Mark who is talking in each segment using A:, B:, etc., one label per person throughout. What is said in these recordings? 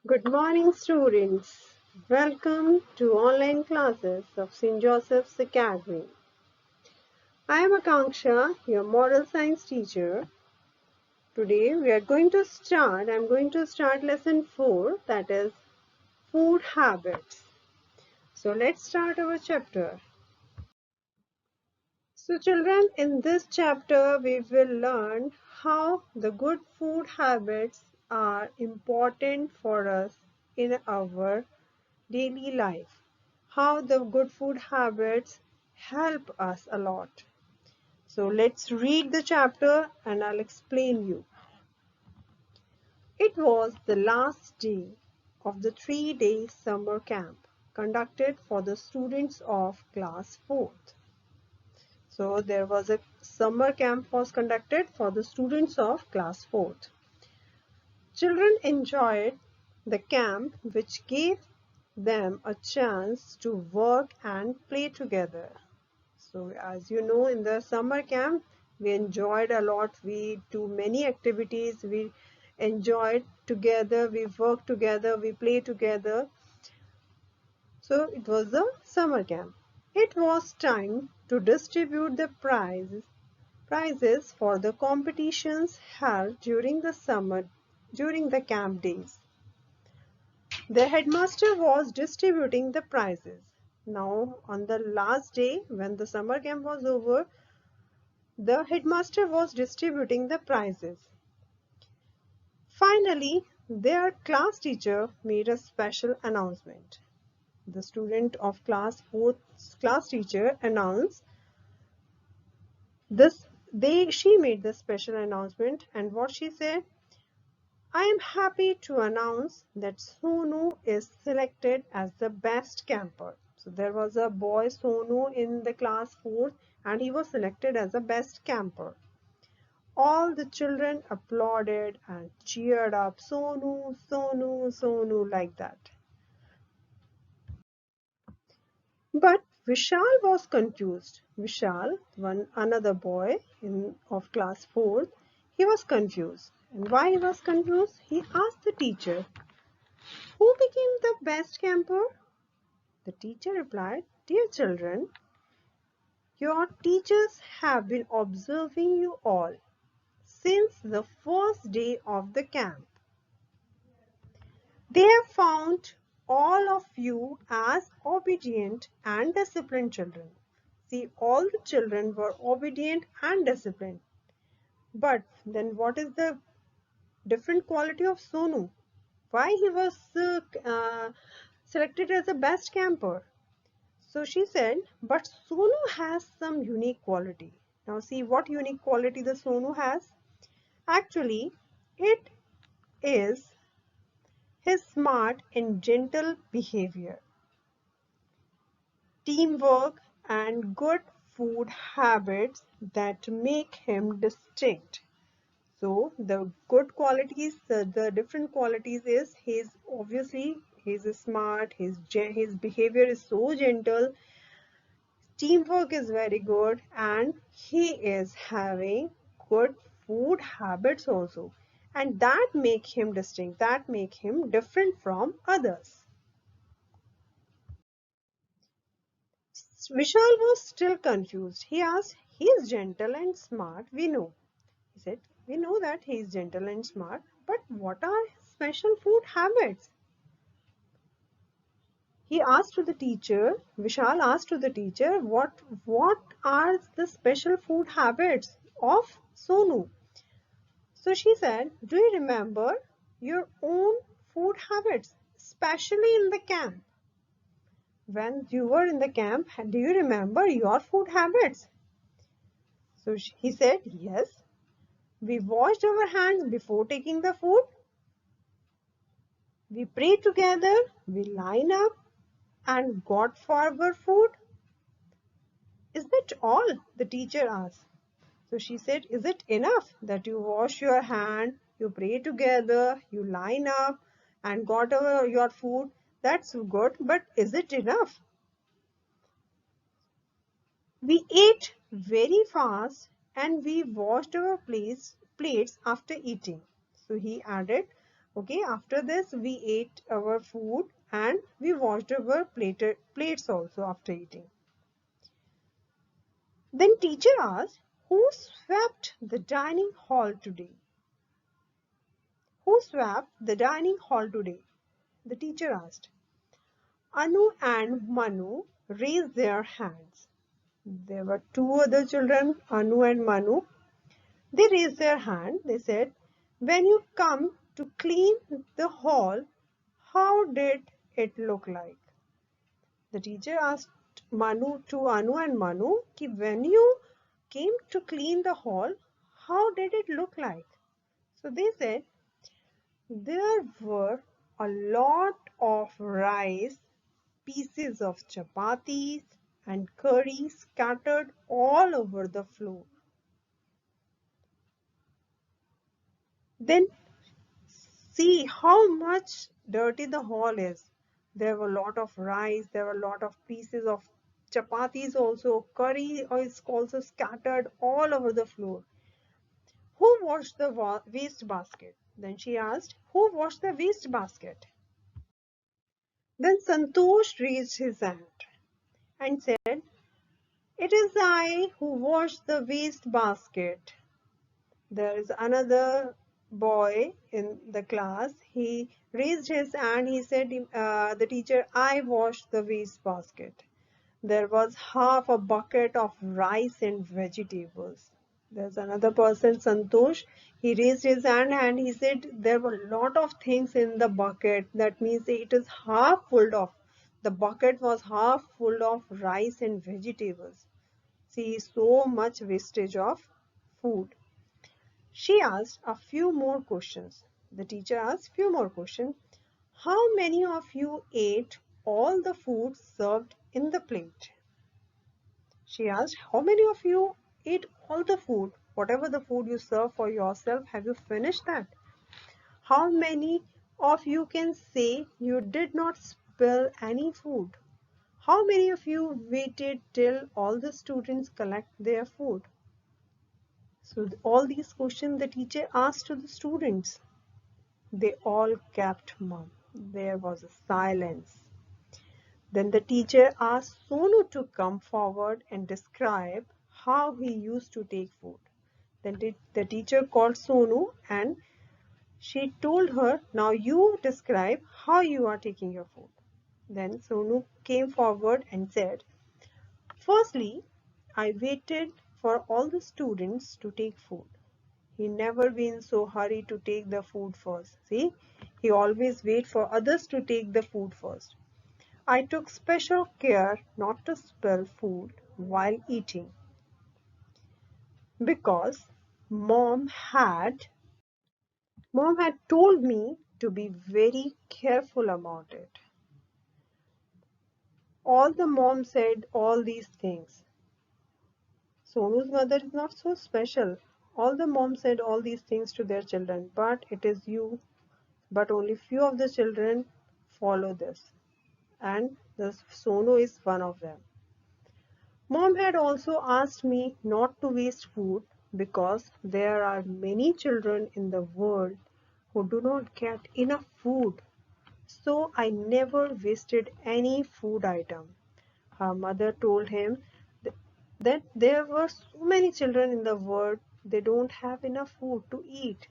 A: Good morning, students. Welcome to online classes of St. Joseph's Academy. I am Akanksha, your moral science teacher. Today I'm going to start lesson 4, that is food habits. So let's start our chapter. So children, in this chapter we will learn how the good food habits are important for us in our daily life, how the good food habits help us a lot. So let's read the chapter and I'll explain you. It was the last day of the 3-day summer camp conducted for the students of class 4th. So there was a summer camp was conducted for the students of class 4th. Children enjoyed the camp, which gave them a chance to work and play together. So as you know, in the summer camp, we enjoyed a lot. We do many activities. We enjoyed together. We work together. We play together. So it was the summer camp. It was time to distribute the prizes for the competitions held during the camp days. The headmaster was distributing the prizes. Now, on the last day, when the summer camp was over, the headmaster was distributing the prizes. Finally, their class teacher made a special announcement. The student of class 4's class teacher announced this. She made the special announcement, and what she said, I am happy to announce that Sonu is selected as the best camper. So there was a boy Sonu in the class 4th and he was selected as the best camper. All the children applauded and cheered up Sonu, Sonu, Sonu like that. But Vishal was confused. Vishal, another boy of class 4th, he was confused. And why he was confused? He asked the teacher, who became the best camper? The teacher replied, dear children, your teachers have been observing you all since the first day of the camp. They have found all of you as obedient and disciplined children. See, all the children were obedient and disciplined. But then what is the different quality of Sonu? Why he was selected as the best camper? So she said, but Sonu has some unique quality. Now see what unique quality the Sonu has. Actually, it is his smart and gentle behavior, teamwork, and good food habits that make him distinct. So the good qualities, the different qualities is he's smart, his behavior is so gentle, teamwork is very good, and he is having good food habits also, and that make him distinct, that make him different from others. Vishal was still confused. He asked, he is gentle and smart, we know. He said, we know that he is gentle and smart, but what are his special food habits? He asked to the teacher, Vishal asked to the teacher, what are the special food habits of Sonu? So she said, do you remember your own food habits, especially in the camp? When you were in the camp, do you remember your food habits? So he said, yes. We washed our hands before taking the food. We prayed together. We line up and got for our food. Is that all? The teacher asked. So she said, is it enough that you wash your hand, you pray together, you line up and got your food? That's good, but is it enough? We ate very fast and we washed our plates after eating. So he added, Okay, after this we ate our food and we washed our plates also after eating. Then teacher asked, who swept the dining hall today? Who swept the dining hall today? The teacher asked. Anu and Manu raised their hands. There were two other children, Anu and Manu. They raised their hand. They said, when you come to clean the hall, how did it look like? The teacher asked Anu and Manu, कि when you came to clean the hall, how did it look like? So they said, there were a lot of rice, pieces of chapatis, and curry scattered all over the floor. Then see how much dirty the hall is. There were a lot of rice, there were a lot of pieces of chapatis also, curry is also scattered all over the floor. Who washed the waste basket? Then she asked, who washed the waste basket? Then Santosh raised his hand and said, it is I who washed the waste basket. There is another boy in the class. He raised his hand. He said, the teacher, I washed the waste basket. There was half a bucket of rice and vegetables. There's another person, Santosh. He raised his hand and he said, there were a lot of things in the bucket. That means it is half full of, the bucket was half full of rice and vegetables. See, so much wastage of food. She asked a few more questions. The teacher asked few more questions. How many of you ate all the food served in the plate? She asked, how many of you ate all the food? Whatever the food you serve for yourself, have you finished that? How many of you can say you did not spill any food? How many of you waited till all the students collect their food? So all these questions the teacher asked to the students. They all kept mum. There was a silence. Then the teacher asked Sonu to come forward and describe how he used to take food. Then the teacher called Sonu and she told her, now you describe how you are taking your food. Then Sonu came forward and said, firstly, I waited for all the students to take food. He never been so hurry to take the food first. See, he always wait for others to take the food first. I took special care not to spill food while eating because mom had mom had told me to be very careful about it. All the mom said all these things. Sonu's mother is not so special. All the mom said all these things to their children, but it is you. But only few of the children follow this, and the Sonu is one of them. Mom had also asked me not to waste food because there are many children in the world who do not get enough food. So I never wasted any food item. Her mother told him that there were so many children in the world, they don't have enough food to eat.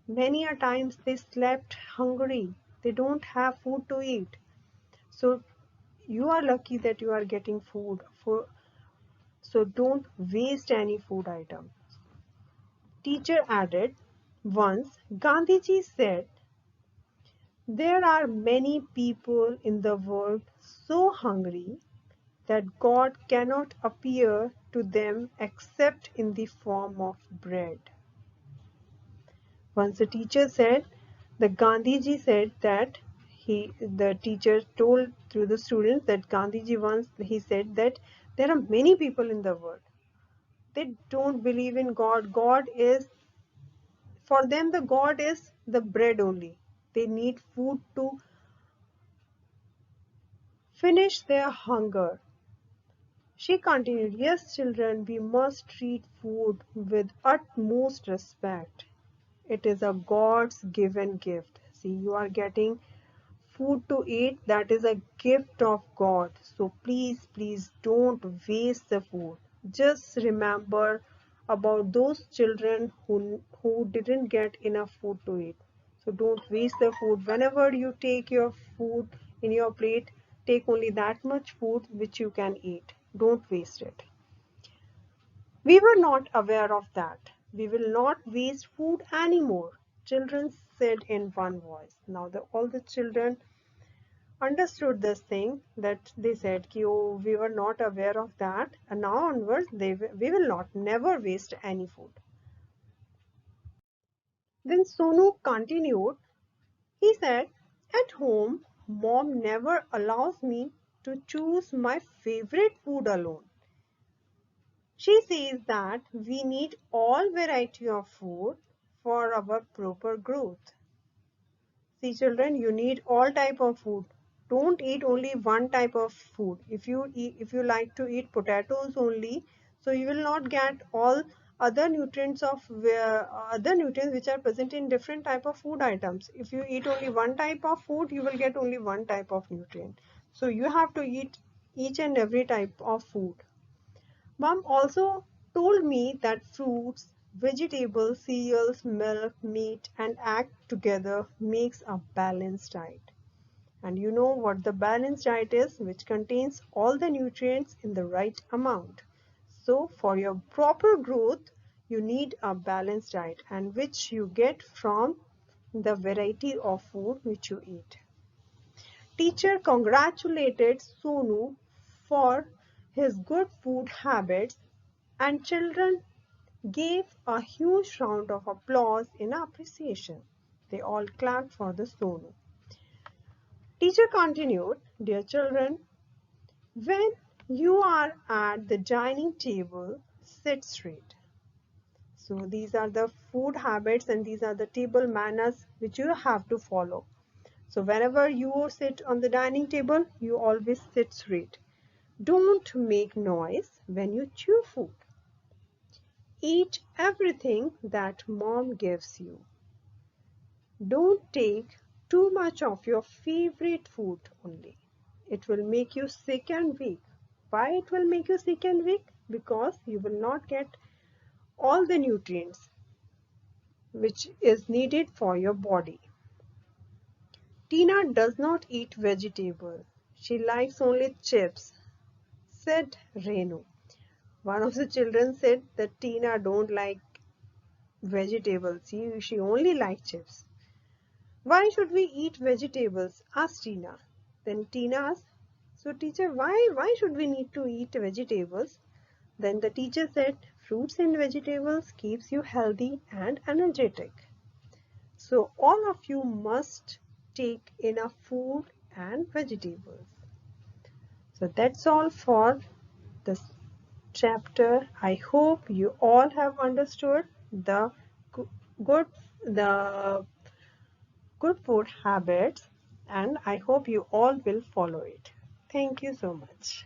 A: Many a times they slept hungry. They don't have food to eat. So you are lucky that you are getting food for, so don't waste any food item. Teacher added, once Gandhiji said, there are many people in the world so hungry that God cannot appear to them except in the form of bread. Once the teacher said, the Gandhiji said that the teacher told through the students that Gandhiji once he said that there are many people in the world. They don't believe in God. God is, for them the God is the bread only. They need food to finish their hunger. She continued, yes, children, we must treat food with utmost respect. It is a God's given gift. See, you are getting food to eat, that is a gift of God. So please, please don't waste the food. Just remember about those children who didn't get enough food to eat. So don't waste the food. Whenever you take your food in your plate, take only that much food which you can eat. Don't waste it. We were not aware of that. We will not waste food anymore, children said in one voice. Now all the children understood this thing, that they said ki, oh, we were not aware of that, and now onwards we will not never waste any food. Then Sonu continued. He said, at home mom never allows me to choose my favorite food alone. She says that we need all variety of food for our proper growth. See children, you need all type of food. Don't eat only one type of food. If you like to eat potatoes only, so you will not get all other nutrients which are present in different type of food items. If you eat only one type of food, you will get only one type of nutrient. So you have to eat each and every type of food. Mom also told me that fruits, vegetables, cereals, milk, meat, and egg together makes a balanced diet. And you know what the balanced diet is, which contains all the nutrients in the right amount. So for your proper growth, you need a balanced diet, and which you get from the variety of food which you eat. Teacher congratulated Sonu for his good food habits, and children gave a huge round of applause in appreciation. They all clapped for the Sonu. Teacher continued, dear children, when you are at the dining table, sit straight. So these are the food habits and these are the table manners which you have to follow. So whenever you sit on the dining table, you always sit straight. Don't make noise when you chew food. Eat everything that mom gives you. Don't take too much of your favorite food only. It will make you sick and weak. Why it will make you sick and weak? Because you will not get all the nutrients which is needed for your body. Tina does not eat vegetable. She likes only chips, said Renu. One of the children said that Tina don't like vegetables. She only likes chips. Why should we eat vegetables? Asked Tina. Then Tina asked, so teacher, why should we need to eat vegetables? Then the teacher said, fruits and vegetables keeps you healthy and energetic. So all of you must take enough food and vegetables. So that's all for this chapter. I hope you all have understood the good the good food habits, and I hope you all will follow it. Thank you so much.